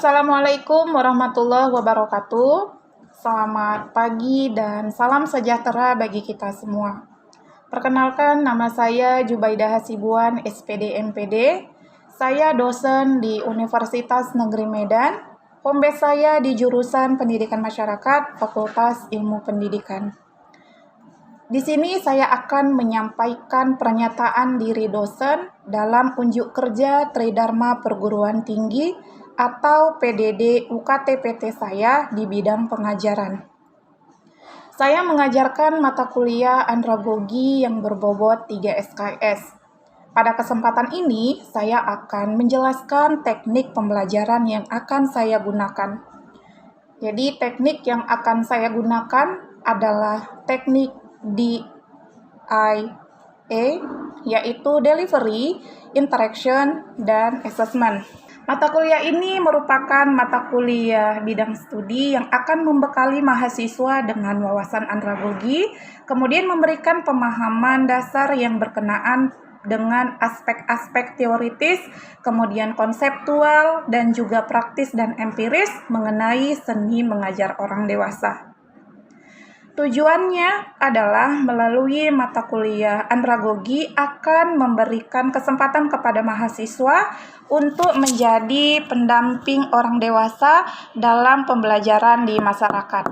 Assalamualaikum warahmatullahi wabarakatuh. Selamat pagi dan salam sejahtera bagi kita semua. Perkenalkan, nama saya Jubaidah Hasibuan, SPD MPD. Saya dosen di Universitas Negeri Medan. Home base saya di jurusan Pendidikan Masyarakat, Fakultas Ilmu Pendidikan. Di sini saya akan menyampaikan pernyataan diri dosen dalam unjuk kerja Tridharma Perguruan Tinggi atau PDD UKT-PT saya di bidang pengajaran. Saya mengajarkan mata kuliah andragogi yang berbobot 3 SKS. Pada kesempatan ini, saya akan menjelaskan teknik pembelajaran yang akan saya gunakan. Jadi, teknik yang akan saya gunakan adalah teknik DIA, yaitu Delivery, Interaction, dan Assessment. Mata kuliah ini merupakan mata kuliah bidang studi yang akan membekali mahasiswa dengan wawasan andragogi, kemudian memberikan pemahaman dasar yang berkenaan dengan aspek-aspek teoritis, kemudian konseptual, dan juga praktis dan empiris mengenai seni mengajar orang dewasa. Tujuannya adalah melalui mata kuliah andragogi akan memberikan kesempatan kepada mahasiswa untuk menjadi pendamping orang dewasa dalam pembelajaran di masyarakat.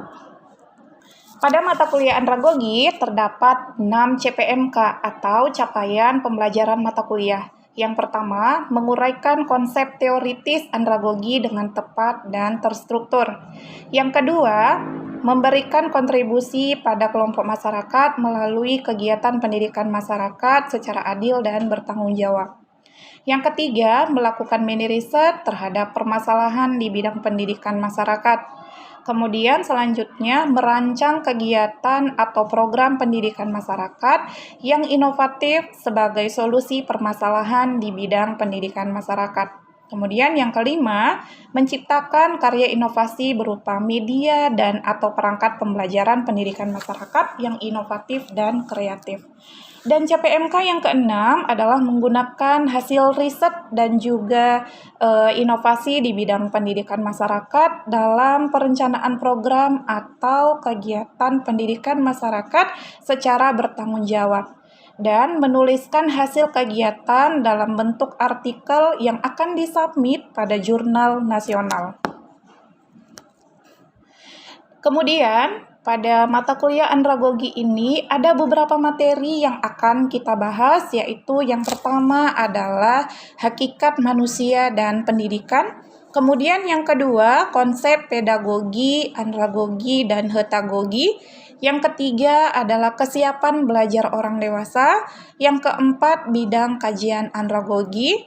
Pada mata kuliah andragogi terdapat 6 CPMK atau capaian pembelajaran mata kuliah. Yang pertama, menguraikan konsep teoritis andragogi dengan tepat dan terstruktur. Yang kedua, memberikan kontribusi pada kelompok masyarakat melalui kegiatan pendidikan masyarakat secara adil dan bertanggung jawab. Yang ketiga, melakukan mini riset terhadap permasalahan di bidang pendidikan masyarakat. Kemudian selanjutnya merancang kegiatan atau program pendidikan masyarakat yang inovatif sebagai solusi permasalahan di bidang pendidikan masyarakat. Kemudian yang kelima, menciptakan karya inovasi berupa media dan atau perangkat pembelajaran pendidikan masyarakat yang inovatif dan kreatif. Dan CPMK yang keenam adalah menggunakan hasil riset dan juga inovasi di bidang pendidikan masyarakat dalam perencanaan program atau kegiatan pendidikan masyarakat secara bertanggung jawab, dan menuliskan hasil kegiatan dalam bentuk artikel yang akan disubmit pada jurnal nasional. Kemudian, pada mata kuliah andragogi ini ada beberapa materi yang akan kita bahas, yaitu yang pertama adalah hakikat manusia dan pendidikan. Kemudian yang kedua, konsep pedagogi, andragogi, dan hetagogi. Yang ketiga adalah kesiapan belajar orang dewasa. Yang keempat, bidang kajian andragogi.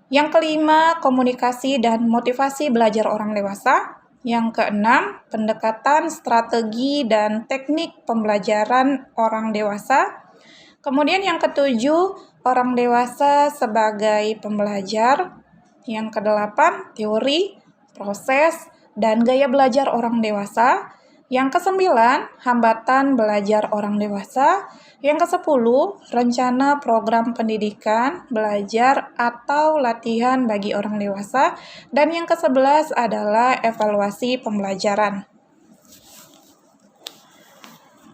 Yang kelima, komunikasi dan motivasi belajar orang dewasa. Yang keenam, pendekatan strategi dan teknik pembelajaran orang dewasa. Kemudian yang ketujuh, orang dewasa sebagai pembelajar. Yang kedelapan, teori, proses, dan gaya belajar orang dewasa. Yang kesembilan, hambatan belajar orang dewasa. Yang kesepuluh, rencana program pendidikan, belajar, atau latihan bagi orang dewasa. Dan yang ke-11 adalah evaluasi pembelajaran.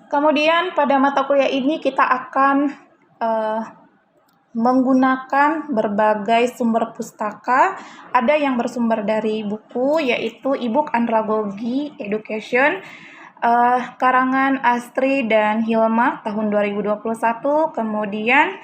Kemudian pada mata kuliah ini kita akan menggunakan berbagai sumber pustaka. Ada yang bersumber dari buku, yaitu e-book Andragogy Education, karangan Astri dan Hilma tahun 2021. Kemudian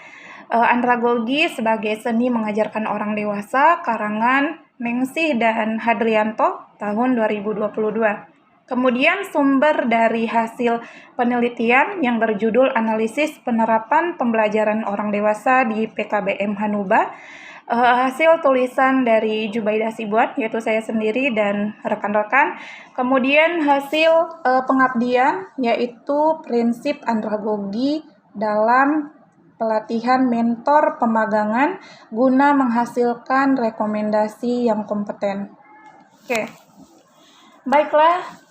Andragogy sebagai seni mengajarkan orang dewasa, karangan Mengsih dan Hadrianto tahun 2022. Kemudian sumber dari hasil penelitian yang berjudul Analisis Penerapan Pembelajaran Orang Dewasa di PKBM Hanuba, hasil tulisan dari Jubaidah Hasibuan, yaitu saya sendiri dan rekan-rekan. Kemudian hasil pengabdian, yaitu prinsip andragogi dalam pelatihan mentor pemagangan guna menghasilkan rekomendasi yang kompeten. Oke, baiklah.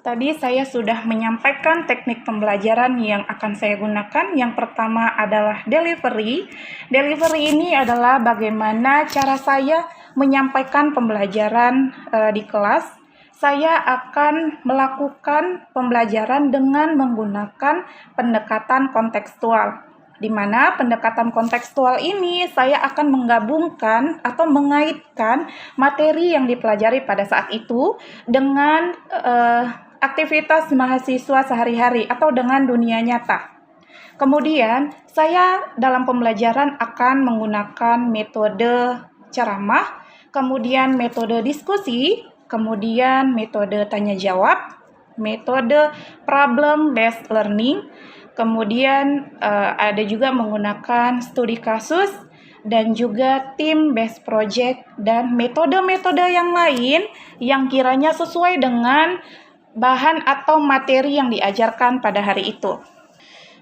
Tadi saya sudah menyampaikan teknik pembelajaran yang akan saya gunakan. Yang pertama adalah delivery. Delivery ini adalah bagaimana cara saya menyampaikan pembelajaran di kelas. Saya akan melakukan pembelajaran dengan menggunakan pendekatan kontekstual, di mana pendekatan kontekstual ini saya akan menggabungkan atau mengaitkan materi yang dipelajari pada saat itu dengan aktivitas mahasiswa sehari-hari atau dengan dunia nyata. Kemudian, saya dalam pembelajaran akan menggunakan metode ceramah, kemudian metode diskusi, kemudian metode tanya jawab, metode problem based learning, kemudian ada juga menggunakan studi kasus dan juga team based project dan metode-metode yang lain yang kiranya sesuai dengan bahan atau materi yang diajarkan pada hari itu.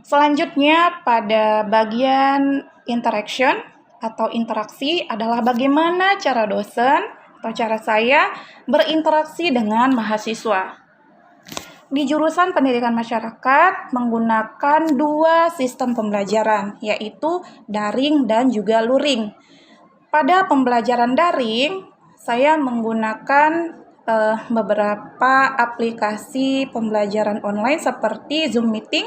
Selanjutnya pada bagian interaction atau interaksi adalah bagaimana cara dosen atau cara saya berinteraksi dengan mahasiswa. Di jurusan pendidikan masyarakat menggunakan 2 sistem pembelajaran, yaitu daring dan juga luring. Pada pembelajaran daring, saya menggunakan beberapa aplikasi pembelajaran online seperti Zoom Meeting,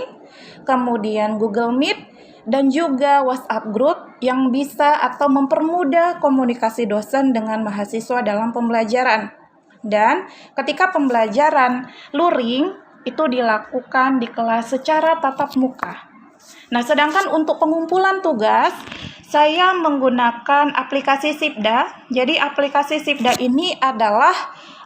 kemudian Google Meet, dan juga WhatsApp Group yang bisa atau mempermudah komunikasi dosen dengan mahasiswa dalam pembelajaran. Dan ketika pembelajaran luring itu dilakukan di kelas secara tatap muka. Nah, sedangkan untuk pengumpulan tugas, saya menggunakan aplikasi Sipda. Jadi aplikasi Sipda ini adalah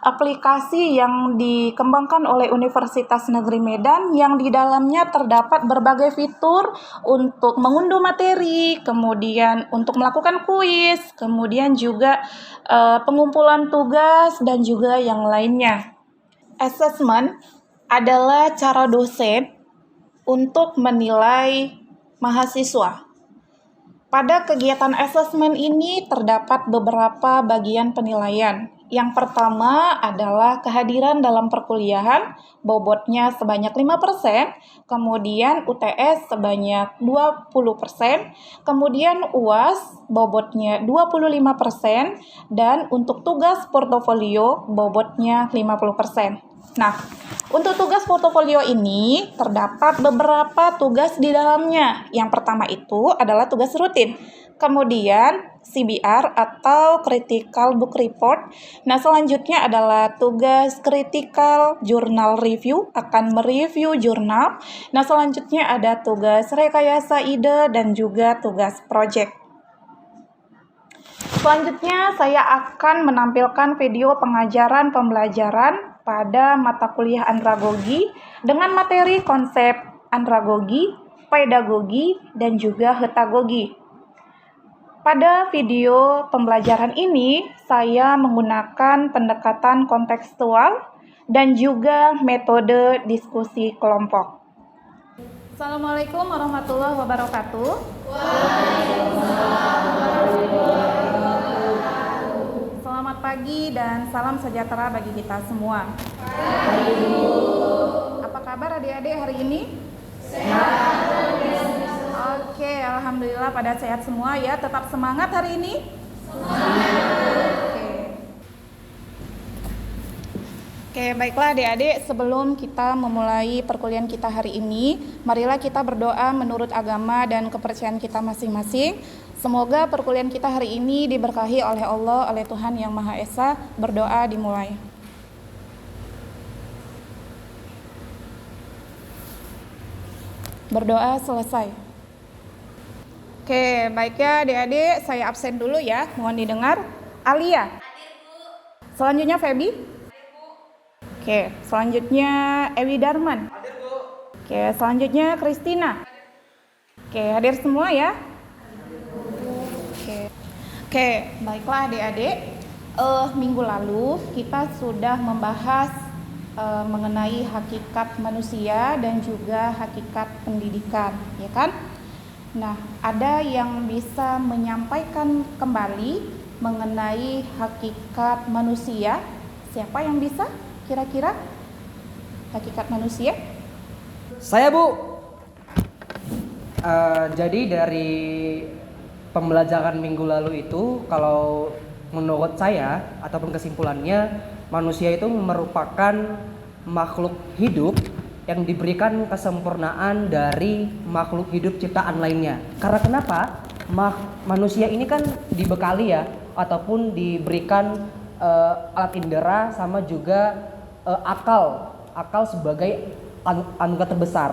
aplikasi yang dikembangkan oleh Universitas Negeri Medan yang di dalamnya terdapat berbagai fitur untuk mengunduh materi, kemudian untuk melakukan kuis, kemudian juga pengumpulan tugas dan juga yang lainnya. Assessment adalah cara dosen untuk menilai mahasiswa. Pada kegiatan asesmen ini terdapat beberapa bagian penilaian. Yang pertama adalah kehadiran dalam perkuliahan, bobotnya sebanyak 5%, kemudian UTS sebanyak 20%, kemudian UAS bobotnya 25%, dan untuk tugas portofolio bobotnya 50%. Nah, untuk tugas portofolio ini terdapat beberapa tugas di dalamnya. Yang pertama itu adalah tugas rutin. Kemudian CBR atau Critical Book Report. Nah, selanjutnya adalah tugas Critical Journal Review, akan mereview jurnal. Nah, selanjutnya ada tugas rekayasa ide dan juga tugas project. Selanjutnya saya akan menampilkan video pengajaran pembelajaran pada mata kuliah andragogi dengan materi konsep andragogi, pedagogi, dan juga hetagogi. Pada video pembelajaran ini, saya menggunakan pendekatan kontekstual dan juga metode diskusi kelompok. Assalamualaikum warahmatullahi wabarakatuh. Selamat pagi dan salam sejahtera bagi kita semua. Apa kabar adik-adik hari ini? Sehat. Oke, alhamdulillah pada sehat semua ya. Tetap semangat hari ini? Semangat. Oke, baiklah adik-adik, sebelum kita memulai perkuliahan kita hari ini, marilah kita berdoa menurut agama dan kepercayaan kita masing-masing. Semoga perkuliahan kita hari ini diberkahi oleh Allah, oleh Tuhan Yang Maha Esa. Berdoa dimulai. Berdoa selesai. Oke, baik ya adik-adik, saya absen dulu ya, mohon didengar. Alia. Hadir, Bu. Selanjutnya Febi. Hadir, Bu. Oke, selanjutnya Ewi Darman. Hadir, Bu. Oke, selanjutnya Kristina. Oke, hadir semua ya. Oke, baiklah adik-adik. Minggu lalu kita sudah membahas mengenai hakikat manusia dan juga hakikat pendidikan, ya kan? Nah, ada yang bisa menyampaikan kembali mengenai hakikat manusia? Siapa yang bisa? Kira-kira hakikat manusia? Saya, Bu. Jadi dari pembelajaran minggu lalu itu, kalau menurut saya ataupun kesimpulannya, manusia itu merupakan makhluk hidup yang diberikan kesempurnaan dari makhluk hidup ciptaan lainnya. Karena kenapa? Manusia ini kan dibekali ya, ataupun diberikan alat indera sama juga akal sebagai anugerah terbesar.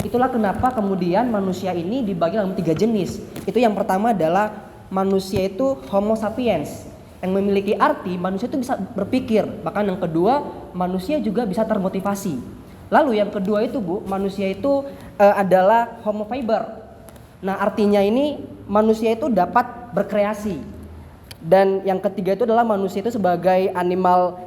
Itulah kenapa kemudian manusia ini dibagi dalam 3 jenis. Itu yang pertama adalah manusia itu Homo sapiens, yang memiliki arti manusia itu bisa berpikir. Bahkan yang kedua, manusia juga bisa termotivasi. Lalu yang kedua itu, Bu, manusia itu adalah Homo fiber. Nah, artinya ini manusia itu dapat berkreasi. Dan yang ketiga itu adalah manusia itu sebagai animal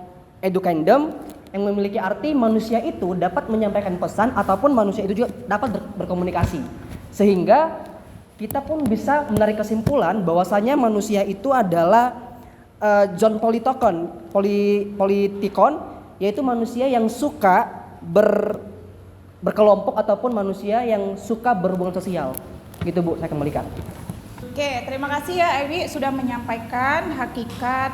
educandum, yang memiliki arti manusia itu dapat menyampaikan pesan ataupun manusia itu juga dapat berkomunikasi. Sehingga kita pun bisa menarik kesimpulan bahwasanya manusia itu adalah John Politikon, yaitu manusia yang suka berkelompok ataupun manusia yang suka berhubungan sosial. Gitu, Bu, saya kembalikan. Oke, terima kasih ya Ewi sudah menyampaikan hakikat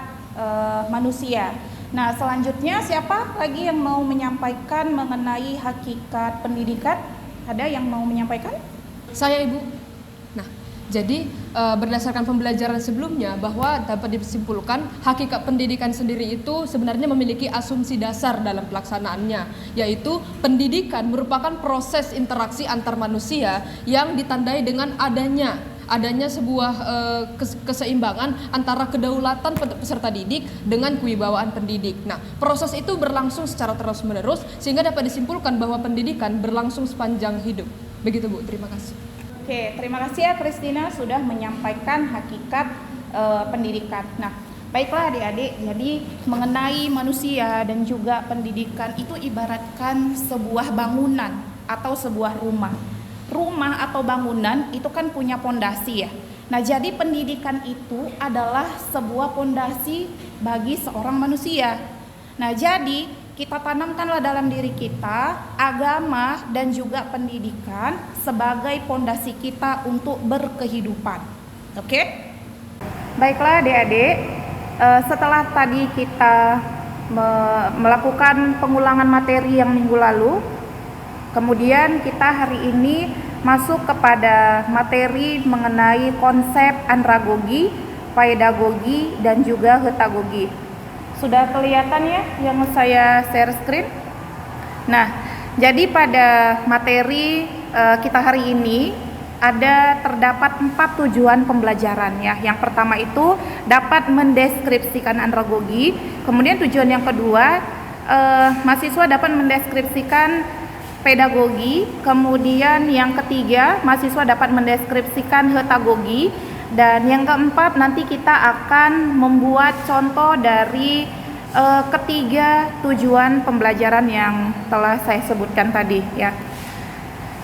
manusia. Nah, selanjutnya siapa lagi yang mau menyampaikan mengenai hakikat pendidikan? Ada yang mau menyampaikan? Saya, Ibu. Nah, jadi berdasarkan pembelajaran sebelumnya bahwa dapat disimpulkan hakikat pendidikan sendiri itu sebenarnya memiliki asumsi dasar dalam pelaksanaannya, yaitu pendidikan merupakan proses interaksi antar manusia yang ditandai dengan adanya sebuah keseimbangan antara kedaulatan peserta didik dengan kewibawaan pendidik. Nah, proses itu berlangsung secara terus-menerus sehingga dapat disimpulkan bahwa pendidikan berlangsung sepanjang hidup. Begitu, Bu. Terima kasih. Oke, terima kasih ya Christina sudah menyampaikan hakikat pendidikan. Nah, baiklah adik-adik, jadi mengenai manusia dan juga pendidikan itu ibaratkan sebuah bangunan atau sebuah rumah. Rumah atau bangunan itu kan punya pondasi ya. Nah, jadi pendidikan itu adalah sebuah pondasi bagi seorang manusia. Nah, jadi kita tanamkanlah dalam diri kita agama dan juga pendidikan sebagai pondasi kita untuk berkehidupan. Oke? Baiklah adik-adik, setelah tadi kita melakukan pengulangan materi yang minggu lalu, kemudian kita hari ini masuk kepada materi mengenai konsep andragogi, pedagogi, dan juga hetagogi. Sudah kelihatan ya yang saya share screen? Nah, jadi pada materi kita hari ini terdapat 4 tujuan pembelajaran ya. Yang pertama itu dapat mendeskripsikan andragogi. Kemudian tujuan yang kedua, mahasiswa dapat mendeskripsikan pedagogi. Kemudian yang ketiga, mahasiswa dapat mendeskripsikan hetagogi. Dan yang keempat, nanti kita akan membuat contoh dari ketiga tujuan pembelajaran yang telah saya sebutkan tadi ya.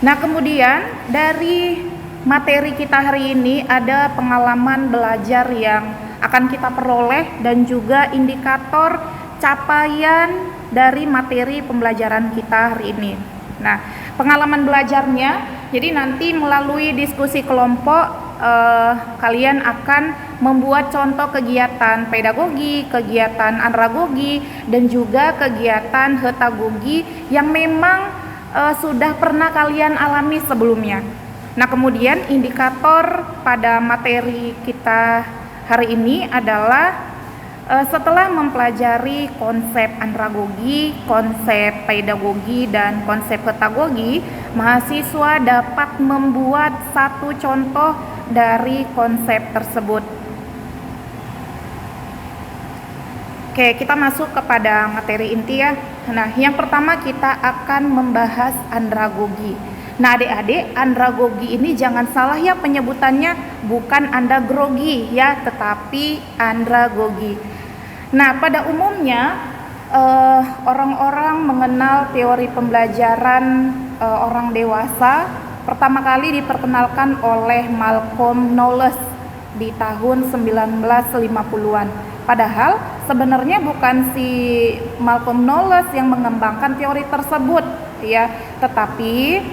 Nah, kemudian dari materi kita hari ini ada pengalaman belajar yang akan kita peroleh dan juga indikator capaian dari materi pembelajaran kita hari ini. Nah, pengalaman belajarnya, jadi nanti melalui diskusi kelompok kalian akan membuat contoh kegiatan pedagogi, kegiatan andragogi, dan juga kegiatan hetagogi yang memang sudah pernah kalian alami sebelumnya. Nah, kemudian indikator pada materi kita hari ini adalah setelah mempelajari konsep andragogi, konsep pedagogi, dan konsep hetagogi, mahasiswa dapat membuat satu contoh dari konsep tersebut. Oke, kita masuk kepada materi inti ya. Nah, yang pertama kita akan membahas andragogi. Nah, adik-adik, andragogi ini jangan salah ya penyebutannya, bukan andragogi ya, tetapi andragogi. Nah, pada umumnya orang-orang mengenal teori pembelajaran orang dewasa pertama kali diperkenalkan oleh Malcolm Knowles di tahun 1950-an. Padahal sebenarnya bukan si Malcolm Knowles yang mengembangkan teori tersebut ya, tetapi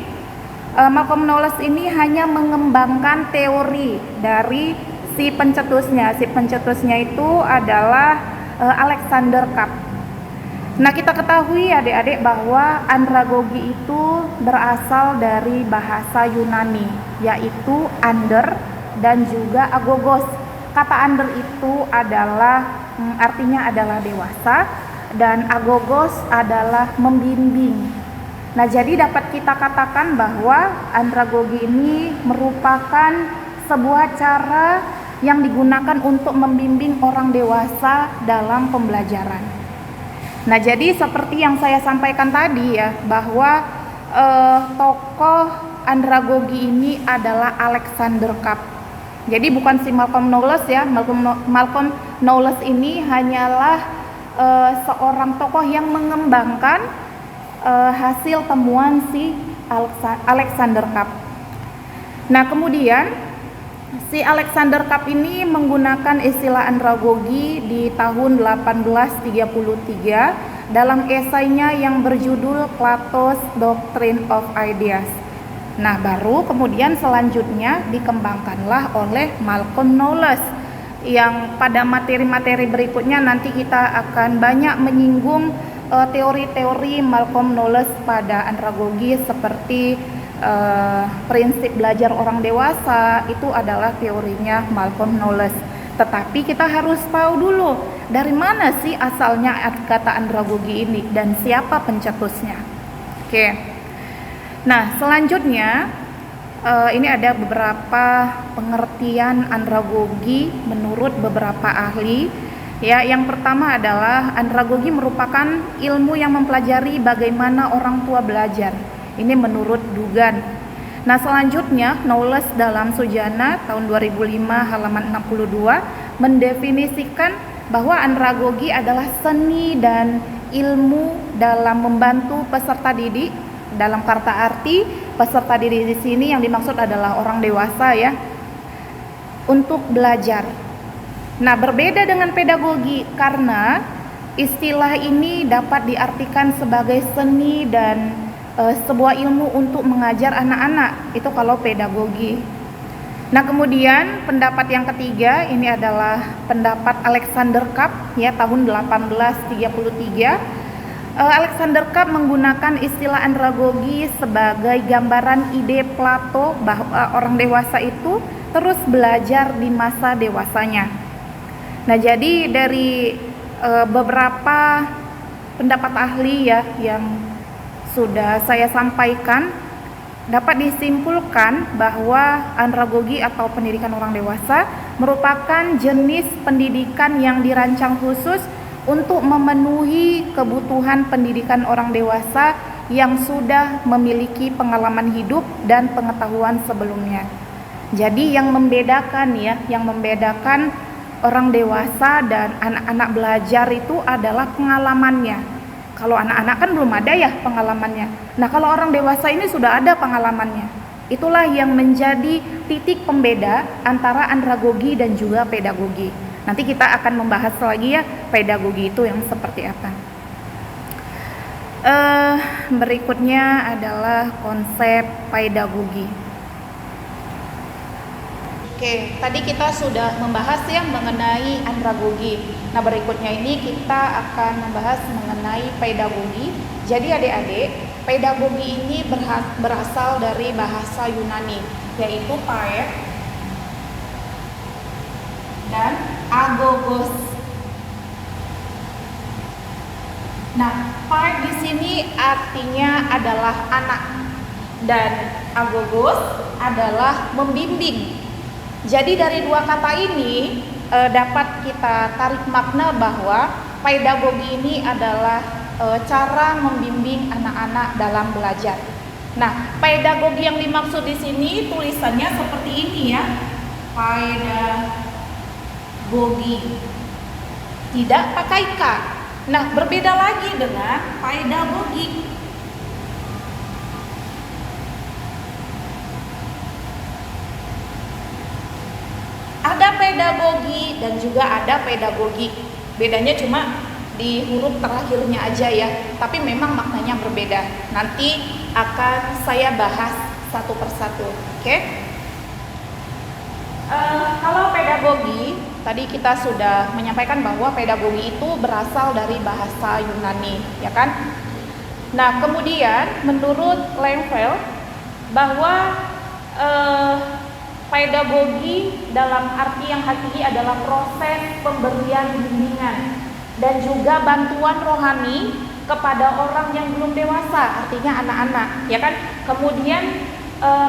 Malcolm Knowles ini hanya mengembangkan teori dari si pencetusnya. Si pencetusnya itu adalah Alexander Kapp. Nah, kita ketahui adik-adik bahwa andragogi itu berasal dari bahasa Yunani, yaitu ander dan juga agogos. Kata ander itu adalah artinya adalah dewasa, dan agogos adalah membimbing. Nah, jadi dapat kita katakan bahwa andragogi ini merupakan sebuah cara yang digunakan untuk membimbing orang dewasa dalam pembelajaran. Nah, jadi seperti yang saya sampaikan tadi ya, bahwa tokoh andragogi ini adalah Alexander Kapp. Jadi bukan si Malcolm Knowles ya. Malcolm Knowles ini hanyalah seorang tokoh yang mengembangkan hasil temuan si Alexander Kapp. Nah, kemudian si Alexander Kapp ini menggunakan istilah andragogi di tahun 1833 dalam esainya yang berjudul Plato's Doctrine of Ideas. Nah, baru kemudian selanjutnya dikembangkanlah oleh Malcolm Knowles, yang pada materi-materi berikutnya nanti kita akan banyak menyinggung teori-teori Malcolm Knowles pada andragogi, seperti prinsip belajar orang dewasa. Itu adalah teorinya Malcolm Knowles. Tetapi kita harus tahu dulu dari mana sih asalnya kata andragogi ini dan siapa pencetusnya. Oke. Nah, selanjutnya ini ada beberapa pengertian andragogi menurut beberapa ahli. Ya, yang pertama adalah andragogi merupakan ilmu yang mempelajari bagaimana orang tua belajar. Ini menurut Dugan. Nah, selanjutnya Knowles dalam Sujana tahun 2005 halaman 62 mendefinisikan bahwa andragogi adalah seni dan ilmu dalam membantu peserta didik. Dalam kata arti peserta didik di sini yang dimaksud adalah orang dewasa ya, untuk belajar. Nah, berbeda dengan pedagogi karena istilah ini dapat diartikan sebagai seni dan sebuah ilmu untuk mengajar anak-anak. Itu kalau pedagogi. Nah, kemudian pendapat yang ketiga ini adalah pendapat Alexander Kapp ya, tahun 1833. Alexander Kapp menggunakan istilah andragogi sebagai gambaran ide Plato bahwa orang dewasa itu terus belajar di masa dewasanya. Nah, jadi dari beberapa pendapat ahli ya yang sudah saya sampaikan, dapat disimpulkan bahwa andragogi atau pendidikan orang dewasa merupakan jenis pendidikan yang dirancang khusus untuk memenuhi kebutuhan pendidikan orang dewasa yang sudah memiliki pengalaman hidup dan pengetahuan sebelumnya. Jadi yang membedakan orang dewasa dan anak-anak belajar itu adalah pengalamannya. Kalau anak-anak kan belum ada ya pengalamannya. Nah, kalau orang dewasa ini sudah ada pengalamannya. Itulah yang menjadi titik pembeda antara andragogi dan juga pedagogi. Nanti kita akan membahas lagi ya pedagogi itu yang seperti apa. Berikutnya adalah konsep pedagogi. Oke, tadi kita sudah membahas ya mengenai andragogi. Nah, berikutnya ini kita akan membahas mengenai pedagogi. Jadi adik-adik, pedagogi ini berasal dari bahasa Yunani, yaitu pae dan agogos. Nah, pae di sini artinya adalah anak dan agogos adalah membimbing. Jadi dari dua kata ini dapat kita tarik makna bahwa pedagogi ini adalah cara membimbing anak-anak dalam belajar. Nah, pedagogi yang dimaksud di sini tulisannya seperti ini ya, pedagogi, tidak pakai K. Nah, berbeda lagi dengan pedagogi. Ada pedagogi dan juga ada pedagogi. Bedanya cuma di huruf terakhirnya aja ya, tapi memang maknanya berbeda. Nanti akan saya bahas satu persatu. Oke? Kalau pedagogi, tadi kita sudah menyampaikan bahwa pedagogi itu berasal dari bahasa Yunani, ya kan? Nah, kemudian menurut Lengfeld bahwa pedagogi dalam arti yang hakiki adalah proses pemberian bimbingan dan juga bantuan rohani kepada orang yang belum dewasa, artinya anak-anak, ya kan? Kemudian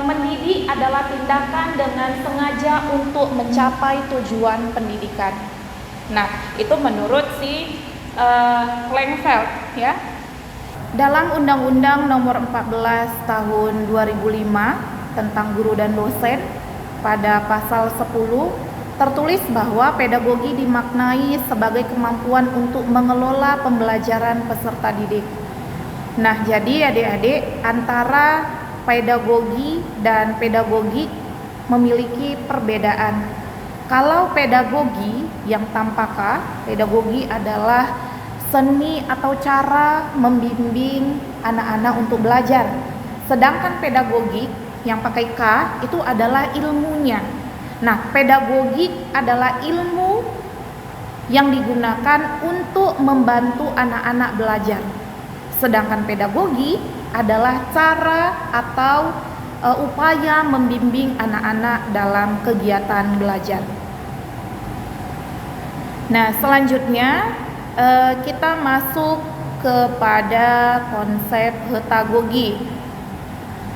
mendidik adalah tindakan dengan sengaja untuk mencapai tujuan pendidikan. Nah, itu menurut si Lengfeld, ya. Dalam Undang-Undang Nomor 14 Tahun 2005 tentang guru dan dosen, pada pasal 10 tertulis bahwa pedagogi dimaknai sebagai kemampuan untuk mengelola pembelajaran peserta didik. Nah, jadi adik-adik, antara pedagogi dan pedagogik memiliki perbedaan. Kalau pedagogi yang tampakah, pedagogi adalah seni atau cara membimbing anak-anak untuk belajar. Sedangkan pedagogik yang pakai K itu adalah ilmunya. Nah, pedagogik adalah ilmu yang digunakan untuk membantu anak-anak belajar. Sedangkan pedagogi adalah cara atau upaya membimbing anak-anak dalam kegiatan belajar. Nah, selanjutnya kita masuk kepada konsep heutagogi.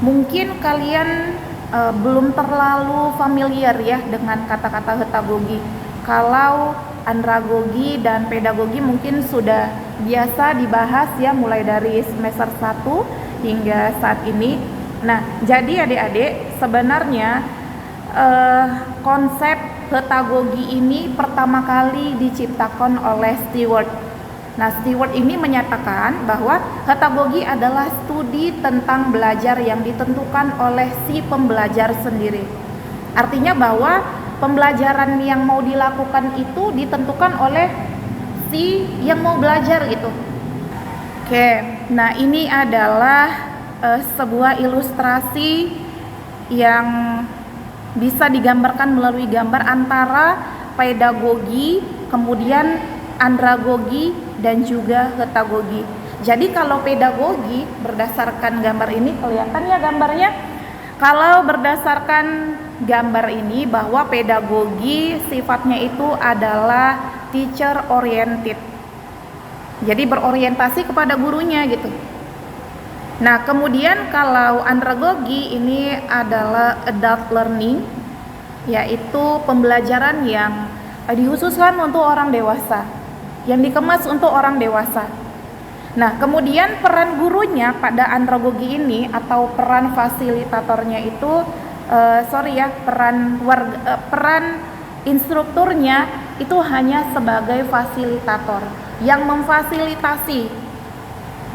Mungkin kalian belum terlalu familiar ya dengan kata-kata heutagogi. Kalau andragogi dan pedagogi mungkin sudah biasa dibahas ya, mulai dari semester 1 hingga saat ini. Nah, jadi adik-adik, sebenarnya konsep heutagogi ini pertama kali diciptakan oleh Stewart. Nah, Stewart ini menyatakan bahwa heutagogi adalah studi tentang belajar yang ditentukan oleh si pembelajar sendiri. Artinya bahwa pembelajaran yang mau dilakukan itu ditentukan oleh si yang mau belajar gitu. Oke, nah ini adalah sebuah ilustrasi yang bisa digambarkan melalui gambar antara pedagogi, kemudian andragogi dan juga heutagogi. Jadi kalau pedagogi berdasarkan gambar ini, kelihatan ya gambarnya? Kalau berdasarkan gambar ini bahwa pedagogi sifatnya itu adalah teacher oriented. Jadi berorientasi kepada gurunya gitu. Nah, kemudian kalau andragogi ini adalah adult learning, yaitu pembelajaran yang dikhususkan untuk orang dewasa, yang dikemas untuk orang dewasa. Nah, kemudian peran gurunya pada andragogi ini atau peran fasilitatornya itu peran instrukturnya itu hanya sebagai fasilitator yang memfasilitasi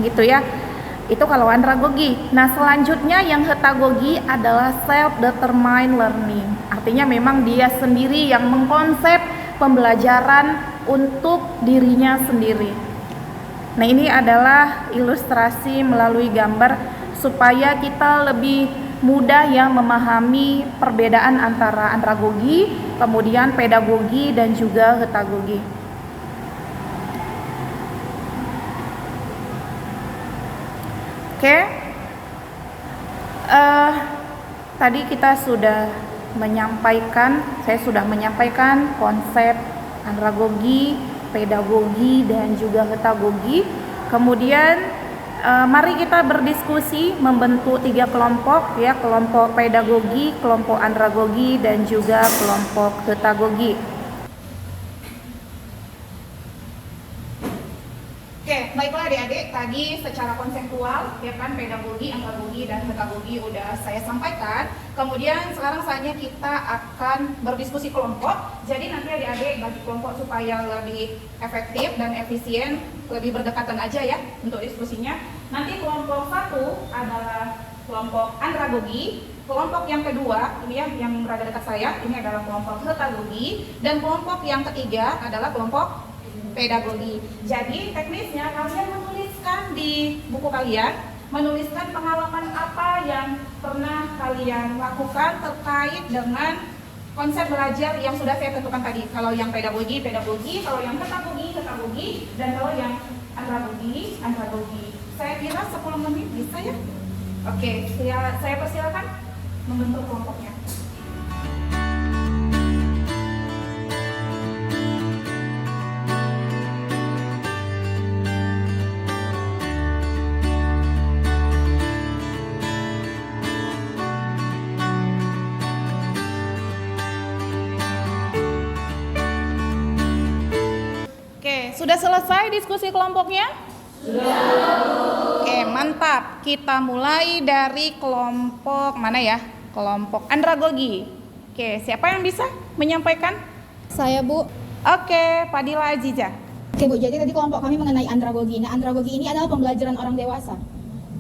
gitu ya. Itu kalau andragogi. Nah, selanjutnya yang heutagogi adalah self-determined learning. Artinya memang dia sendiri yang mengkonsep pembelajaran untuk dirinya sendiri. Nah, ini adalah ilustrasi melalui gambar supaya kita lebih mudah ya memahami perbedaan antara andragogi, kemudian pedagogi dan juga heutagogi. Oke, tadi saya sudah menyampaikan konsep andragogi, pedagogi dan juga heutagogi. Kemudian mari kita berdiskusi membentuk 3 kelompok ya, kelompok pedagogi, kelompok andragogi dan juga kelompok heutagogi. Oke, baiklah adik-adik, tadi secara konseptual ya kan pedagogi, andragogi dan heutagogi udah saya sampaikan. Kemudian sekarang saatnya kita akan berdiskusi kelompok. Jadi nanti adik-adik bagi kelompok supaya lebih efektif dan efisien, lebih berdekatan aja ya untuk diskusinya. Nanti kelompok 1 adalah kelompok andragogi, kelompok yang kedua ini ya yang berada dekat saya, ini adalah kelompok heutagogi, dan kelompok yang ketiga adalah kelompok pedagogi. Jadi teknisnya kalian menuliskan di buku kalian, menuliskan pengalaman apa yang pernah kalian lakukan terkait dengan konsep belajar yang sudah saya tentukan tadi. Kalau yang pedagogi, pedagogi, kalau yang hetagogi, hetagogi, dan kalau yang andragogi, andragogi. Saya kira 10 menit bisa ya? Oke, saya persilakan membentuk kelompoknya. Oke, sudah selesai diskusi kelompoknya? Sudah. Oke, mantap. Kita mulai dari kelompok mana ya? Kelompok andragogi. Oke, siapa yang bisa menyampaikan? Saya, Bu. Oke, Fadila Aziza. Oke, Bu. Jadi tadi kelompok kami mengenai andragogi. Nah, andragogi ini adalah pembelajaran orang dewasa.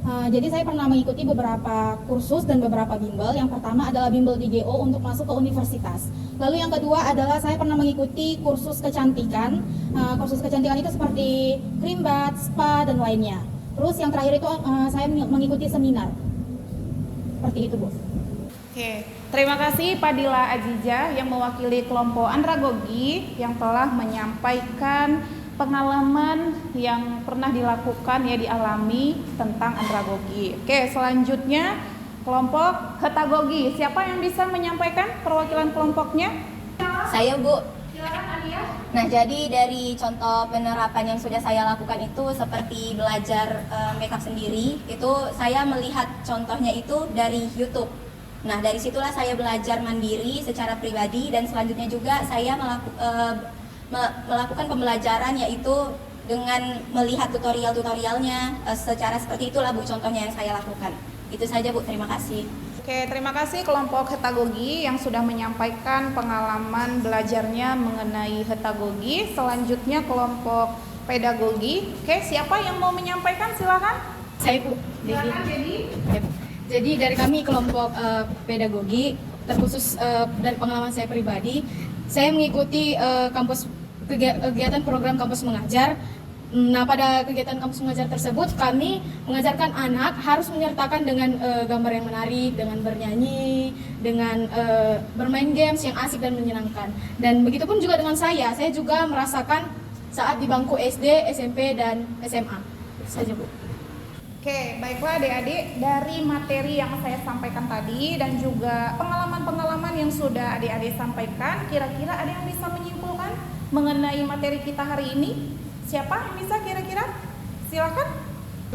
Jadi saya pernah mengikuti beberapa kursus dan beberapa bimbel. Yang pertama adalah bimbel di GO untuk masuk ke universitas. Lalu yang kedua adalah saya pernah mengikuti kursus kecantikan. Kursus kecantikan itu seperti cream bath, spa, dan lainnya. Terus yang terakhir itu saya mengikuti seminar. Seperti itu, Bu. Oke, terima kasih Fadila Aziza yang mewakili kelompok andragogi yang telah menyampaikan pengalaman yang pernah dilakukan ya dialami tentang andragogi. Oke, selanjutnya kelompok hetagogi. Siapa yang bisa menyampaikan perwakilan kelompoknya? Saya, Bu. Silakan Alia. Nah, jadi dari contoh penerapan yang sudah saya lakukan itu seperti belajar makeup sendiri, itu saya melihat contohnya itu dari YouTube. Nah, dari situlah saya belajar mandiri secara pribadi dan selanjutnya juga saya melakukan pembelajaran yaitu dengan melihat tutorialnya secara seperti itulah, Bu, contohnya yang saya lakukan. Itu saja, Bu. Terima kasih. Oke, terima kasih kelompok hetagogi yang sudah menyampaikan pengalaman belajarnya mengenai hetagogi. Selanjutnya kelompok pedagogi. Oke, siapa yang mau menyampaikan? Silakan. Saya, Bu. Silakan, Dedi. Jadi dari kami kelompok pedagogi, terkhusus dari pengalaman saya pribadi, saya mengikuti kegiatan program kampus mengajar. Nah, pada kegiatan kampus mengajar tersebut kami mengajarkan anak harus menyertakan dengan gambar yang menarik, dengan bernyanyi, dengan bermain games yang asik dan menyenangkan. Dan begitupun juga dengan saya juga merasakan saat di bangku SD, SMP, dan SMA. Itu saja, Bu. Oke, baiklah adik-adik, dari materi yang saya sampaikan tadi dan juga pengalaman-pengalaman yang sudah adik-adik sampaikan, kira-kira ada yang bisa menyimpulkan mengenai materi kita hari ini? Siapa yang bisa kira-kira? Silakan.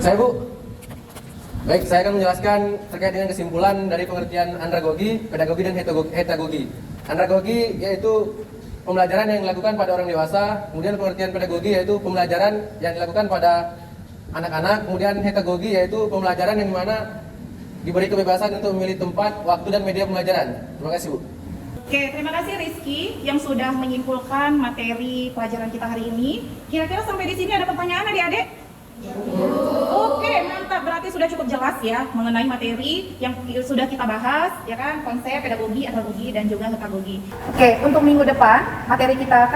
Saya, Bu. Baik, saya akan menjelaskan terkait dengan kesimpulan dari pengertian andragogi, pedagogi, dan hetagogi. Andragogi yaitu pembelajaran yang dilakukan pada orang dewasa, kemudian pengertian pedagogi yaitu pembelajaran yang dilakukan pada anak-anak, kemudian hetagogi yaitu pembelajaran yang dimana diberi kebebasan untuk memilih tempat, waktu, dan media pembelajaran. Terima kasih, Bu. Oke, terima kasih Rizky yang sudah menyimpulkan materi pelajaran kita hari ini. Kira-kira sampai di sini ada pertanyaan adik-adik? Oke, mantap. Berarti sudah cukup jelas ya mengenai materi yang sudah kita bahas, ya kan? Konsep pedagogi, andragogi, dan juga hetagogi. Oke, untuk minggu depan materi kita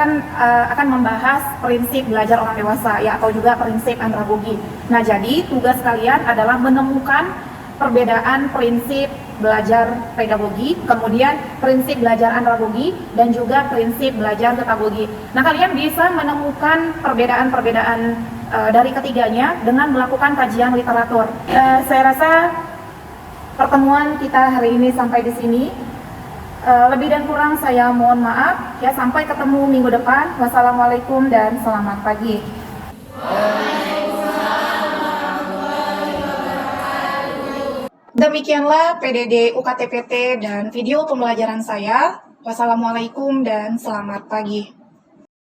akan membahas prinsip belajar orang dewasa ya, atau juga prinsip andragogi. Nah, jadi tugas kalian adalah menemukan perbedaan prinsip belajar pedagogi, kemudian prinsip belajar andragogi, dan juga prinsip belajar hetagogi. Nah, kalian bisa menemukan perbedaan-perbedaan dari ketiganya dengan melakukan kajian literatur. Saya rasa pertemuan kita hari ini sampai di sini. Lebih dan kurang saya mohon maaf. Ya, sampai ketemu minggu depan. Wassalamualaikum dan selamat pagi. Demikianlah PDD UKTPT dan video pembelajaran saya. Wassalamualaikum dan selamat pagi.